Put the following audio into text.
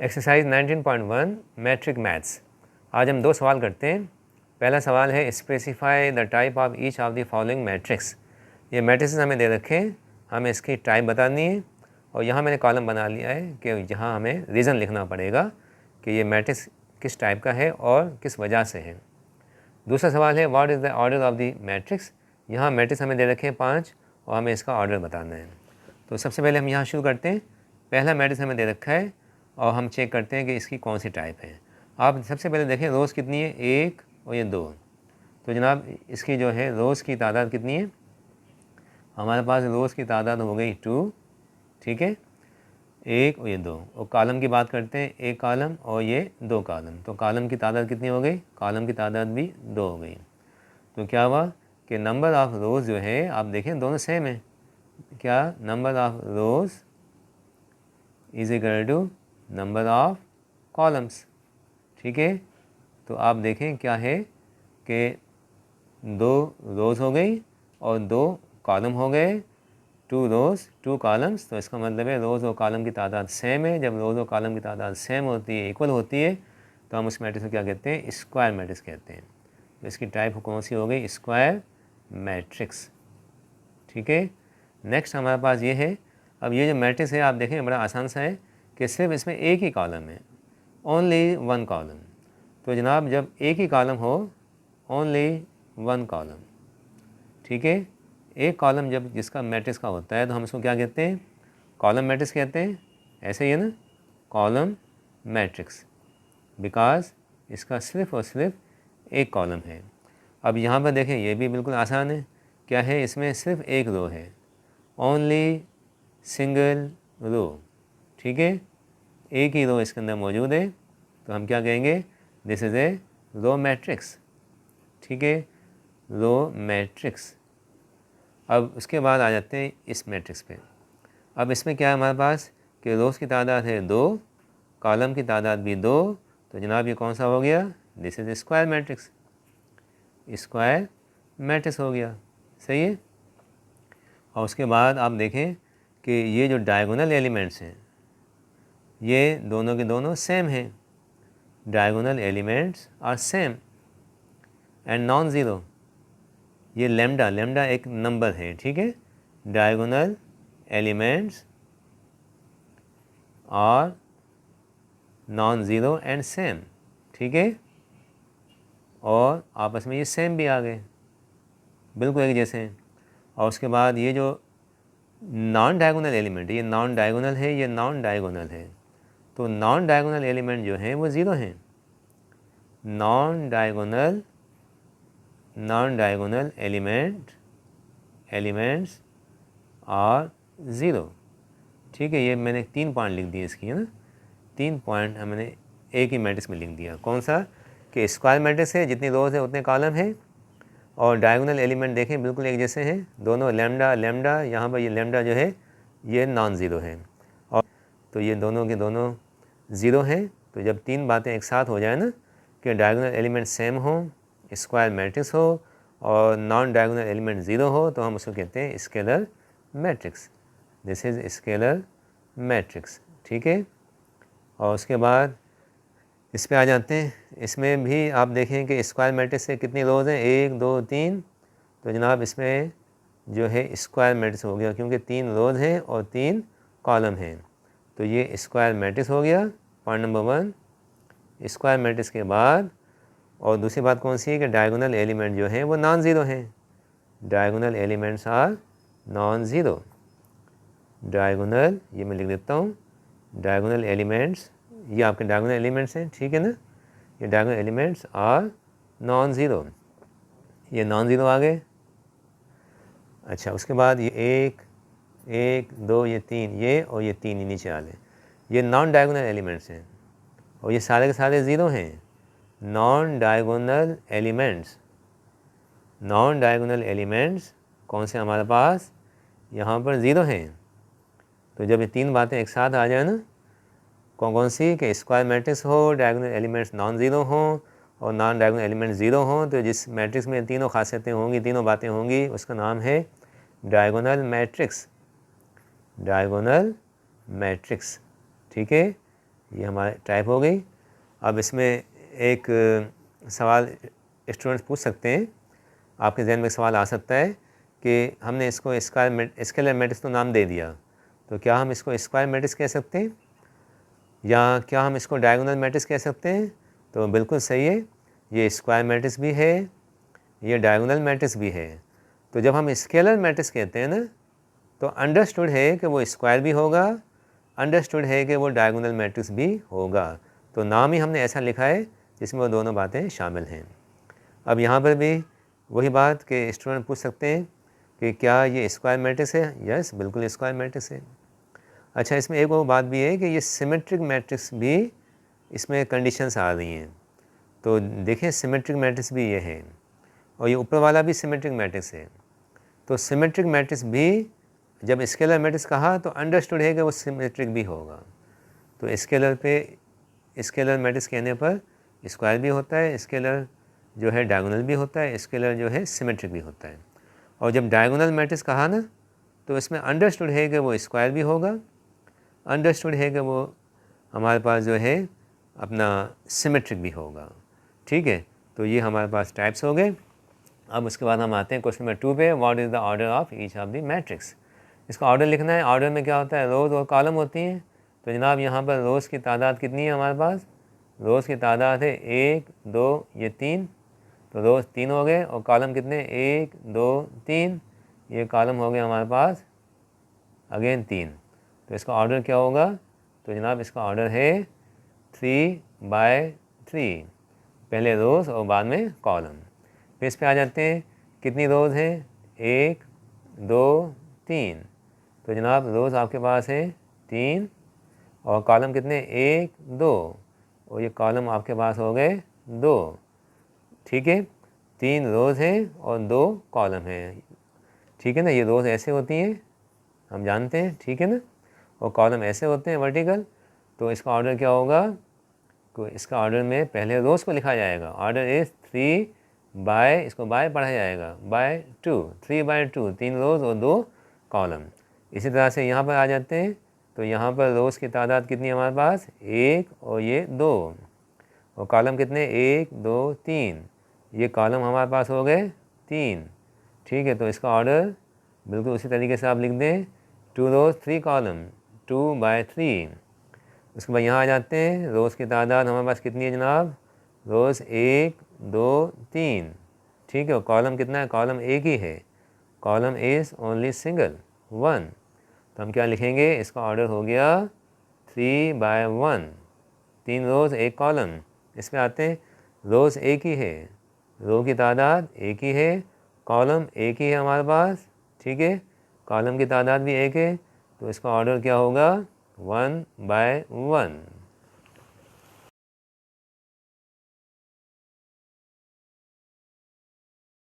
Exercise 19.1 matric maths. आज हम दो सवाल करते हैं। पहला सवाल है specify the type of each of the following matrix. ये मैट्रिक्स हमें दे रखे हैं, हमें इसकी टाइप बतानी है और यहाँ मैंने कॉलम बना लिया है कि यहाँ हमें रीज़न लिखना पड़ेगा कि ये मैट्रिक्स किस टाइप का है और किस वजह से है। दूसरा सवाल है what is the order of the matrix. यहाँ मैट्रिक्स हमें दे रखे हैं 5 और हमें इसका ऑर्डर बताना है। तो सबसे पहले हम यहाँ शुरू करते हैं। पहला मैट्रिक्स हमें दे रखा है और हम चेक करते हैं कि इसकी कौन सी टाइप है। आप सबसे पहले देखें रोज़ कितनी है, 1 और ये 2। तो जनाब इसकी जो है रोज़ की तादाद कितनी है, हमारे पास रोज़ की तादाद हो गई 2, ठीक है, 1 और ये 2। और कॉलम की बात करते हैं, 1 कॉलम और ये 2 कॉलम। तो कॉलम की तादाद कितनी हो गई, कॉलम की तादाद भी 2 हो गई। तो क्या हुआ कि नंबर ऑफ़ रोज़ जो है आप देखें दोनों सेम है। क्या number of rows is equal to number of columns, ठीक है। तो आप देखें क्या है कि 2 रोज़ हो गई और 2 कॉलम हो गए, 2 रोज़ 2 कॉलम्स। तो इसका मतलब है रोज़ और कॉलम की तादाद सेम है। जब रोज़ और कॉलम की तादाद सेम होती है, इक्वल होती है, तो हम उस मैट्रिक्स को क्या कहते हैं, स्क्वायर मैट्रिक्स कहते हैं। तो इसकी टाइप कौन सी हो गई, स्क्वायर मैट्रिक्स, ठीक है। नेक्स्ट हमारे पास ये है। अब ये जो मैट्रिक्स है आप देखें बड़ा आसान सा है कि सिर्फ इसमें एक ही कॉलम है, ओनली 1 कॉलम। तो जनाब जब एक ही कॉलम हो, ओनली 1 कॉलम, ठीक है, एक कॉलम जब जिसका मैट्रिक्स का होता है तो हम इसको क्या कहते हैं, कॉलम मैट्रिक्स कहते हैं। ऐसे ही है ना, कॉलम मैट्रिक्स, बिकॉज इसका सिर्फ और सिर्फ एक कॉलम है। अब यहाँ पर देखें ये भी बिल्कुल आसान है। क्या है, इसमें सिर्फ एक रो है, ओनली सिंगल रो, ठीक है, एक ही रो इसके अंदर मौजूद है। तो हम क्या कहेंगे, this is a row matrix, ठीक है, रो मैट्रिक्स। अब उसके बाद आ जाते हैं इस मैट्रिक्स पे। अब इसमें क्या है हमारे पास कि रोज़ की तादाद है 2, कॉलम की तादाद भी 2। तो जनाब ये कौन सा हो गया, this is square matrix, square matrix हो गया, सही है। और उसके बाद आप देखें कि ये जो डायगोनल एलिमेंट्स हैं ये दोनों के दोनों सेम हैं। Diagonal elements are same and non zero. ये लेमडा एक नंबर है, ठीक है। Diagonal elements are non zero and same, ठीक है। और आपस में ये सेम भी आ गए, बिल्कुल एक जैसे हैं। और उसके बाद ये जो नॉन डायगोनल एलिमेंट, ये नॉन डायगोनल है, ये नॉन डायगोनल है। तो नॉन डायगोनल एलिमेंट जो हैं वो ज़ीरो हैं। Non diagonal elements are zero, ठीक है। ये मैंने 3 पॉइंट लिख दिए इसकी, है ना, 3 पॉइंट हमने एक ही मैट्रिक्स में लिख दिया। कौन सा, कि स्क्वायर मैट्रिक्स है, जितनी रोज़ है उतने कॉलम है। और डायगोनल एलिमेंट देखें बिल्कुल एक जैसे हैं दोनों, लेमडा यहाँ पर ये लेमडा जो है ये नॉन ज़ीरो है। और तो ये दोनों के दोनों ज़ीरो हैं। तो जब 3 बातें एक साथ हो जाए ना, कि डायगोनल एलिमेंट सेम हो, स्क्वायर मैट्रिक्स हो और नॉन डायगोनल एलिमेंट ज़ीरो हो, तो हम उसको कहते हैं scalar matrix. This is scalar matrix, ठीक है। और उसके बाद इस पे आ जाते हैं। इसमें भी आप देखें कि स्क्वायर मैट्रिक्स से कितनी रोज़ हैं, 1 2 3। तो जनाब इसमें जो है स्क्वायर मैट्रिक्स हो गया, क्योंकि 3 रोज़ हैं और 3 कॉलम हैं। तो ये स्क्वायर मैट्रिक्स हो गया, पॉइंट नंबर 1 स्क्वायर मैट्रिक्स के बाद। और दूसरी बात कौन सी है कि डायगोनल एलिमेंट जो हैं वो नॉन ज़ीरो हैं। Diagonal elements are non zero. Diagonal, ये मैं लिख देता हूँ, डायगोनल एलिमेंट्स, ये आपके डायगोनल एलिमेंट्स हैं, ठीक है ना। ये diagonal elements are non zero, ये नॉन ज़ीरो आ गए। अच्छा, उसके बाद ये 1 2 ये 3, ये और ये 3 ही नीचे आ गए, ये नॉन डायगोनल एलिमेंट्स हैं और ये सारे के सारे ज़ीरो हैं। नॉन डायगोनल एलिमेंट्स कौन से हमारे पास यहाँ पर ज़ीरो हैं। तो जब ये 3 बातें एक साथ आ जाए ना, कौन सी, कि स्क्वायर मैट्रिक्स हो, डायगोनल एलिमेंट्स नॉन ज़ीरो हों और नॉन डायगोनल एलिमेंट ज़ीरो हों, तो जिस मैट्रिक्स में तीनों खासियतें होंगी, तीनों बातें होंगी, उसका नाम है डायगोनल मैट्रिक्स। डायगोनल मैट्रिक्स, ठीक है। ये हमारी टाइप हो गई। अब इसमें एक सवाल स्टूडेंट्स पूछ सकते हैं, आपके जहन में सवाल आ सकता है कि हमने इसको स्केलर मैट्रिक्स तो नाम दे दिया, तो क्या हम इसको स्क्वायर मैट्रिक्स कह सकते हैं या क्या हम इसको डायगोनल मैट्रिक्स कह सकते हैं? तो बिल्कुल सही है, ये स्क्वायर मैट्रिक्स भी है, ये डायगोनल मैट्रिक्स भी है। तो जब हम स्केलर मैट्रिक्स कहते हैं ना, तो अंडरस्टूड है कि वो स्क्वायर भी होगा, अंडरस्टूड है कि वो डायगोनल मैट्रिक्स भी होगा। तो नाम ही हमने ऐसा लिखा है जिसमें वो दोनों बातें शामिल हैं। अब यहाँ पर भी वही बात कि स्टूडेंट पूछ सकते हैं कि क्या ये स्क्वायर मैट्रिक्स है? यस, बिल्कुल स्क्वायर मैट्रिक्स है। अच्छा, इसमें एक और बात भी है कि ये सिमेट्रिक मैट्रिक्स भी इसमें कंडीशंस आ रही हैं। तो देखिए, सिमेट्रिक मैट्रिक्स भी ये है और ये ऊपर वाला भी सिमेट्रिक मैट्रिक्स है। तो सिमेट्रिक मैट्रिक्स भी जब स्केलर मैट्रिक्स कहा तो अंडरस्टूड है कि वो सिमेट्रिक भी होगा। तो स्केलर मैट्रिक्स कहने पर स्क्वायर भी होता है, स्केलर जो है डायगोनल भी होता है, स्केलर जो है सिमेट्रिक भी होता है। और जब डायगोनल मैट्रिक्स कहा ना, तो इसमें अंडरस्टूड है कि वो स्क्वायर भी होगा, अंडरस्टूड है कि वो हमारे पास जो है अपना सिमेट्रिक भी होगा। ठीक है, तो ये हमारे पास टाइप्स हो गए। अब उसके बाद हम आते हैं क्वेश्चन नंबर 2 पे, what is the order of each of the matrix. इसका ऑर्डर लिखना है। ऑर्डर में क्या होता है, रोज़ और कॉलम होती हैं। तो जनाब यहाँ पर रोज़ की तादाद कितनी है हमारे पास? रोज़ की तादाद है 1 2 ये 3, तो रोज़ 3 हो गए। और कॉलम कितने? 1 2 3, ये कॉलम हो गए हमारे पास अगेन 3। तो इसका ऑर्डर क्या होगा? तो जनाब इसका ऑर्डर है 3/3, पहले रोज़ और बाद में कॉलम। फिर इस पे आ जाते हैं, कितनी रोज़ हैं? 1 2 3, तो जनाब रोज़ आपके पास है 3 और कॉलम कितने? 1 2, और ये कॉलम आपके पास हो गए 2। ठीक है, 3 रोज़ हैं और 2 कॉलम हैं। ठीक है ना, ये रोज़ ऐसे होती हैं, हम जानते हैं, ठीक है ना, और कॉलम ऐसे होते हैं वर्टिकल। तो इसका ऑर्डर क्या होगा? तो इसका ऑर्डर में पहले रोज़ को लिखा जाएगा। ऑर्डर इज़ 3 बाय, इसको बाय पढ़ा जाएगा, बाय 2, 3/2, 3 रोज़ और 2 कॉलम। इसी तरह से यहाँ पर आ जाते हैं, तो यहाँ पर रोज़ की तादाद कितनी है हमारे पास? 1 और ये 2, और कॉलम कितने? 1 2 3, ये कॉलम हमारे पास हो गए 3। ठीक है, तो इसका ऑर्डर बिल्कुल उसी तरीके से आप लिख दें, 2 रोज़ 3 कॉलम, 2/3। उसके बाद यहाँ आ जाते हैं, रोज़ की तादाद हमारे पास कितनी है जनाब? रोज़ 1 2 3। ठीक है, और कॉलम कितना है? कॉलम एक ही है, कॉलम इज़ ओनली सिंगल 1। तो हम क्या लिखेंगे? इसका ऑर्डर हो गया 3/1, 3 रोज़ 1 कॉलम। इसमें आते हैं, रोज़ एक ही है, रो की तादाद एक ही है, कॉलम एक ही है हमारे पास। ठीक है, कॉलम की तादाद भी एक है, तो इसका ऑर्डर क्या होगा? 1/1।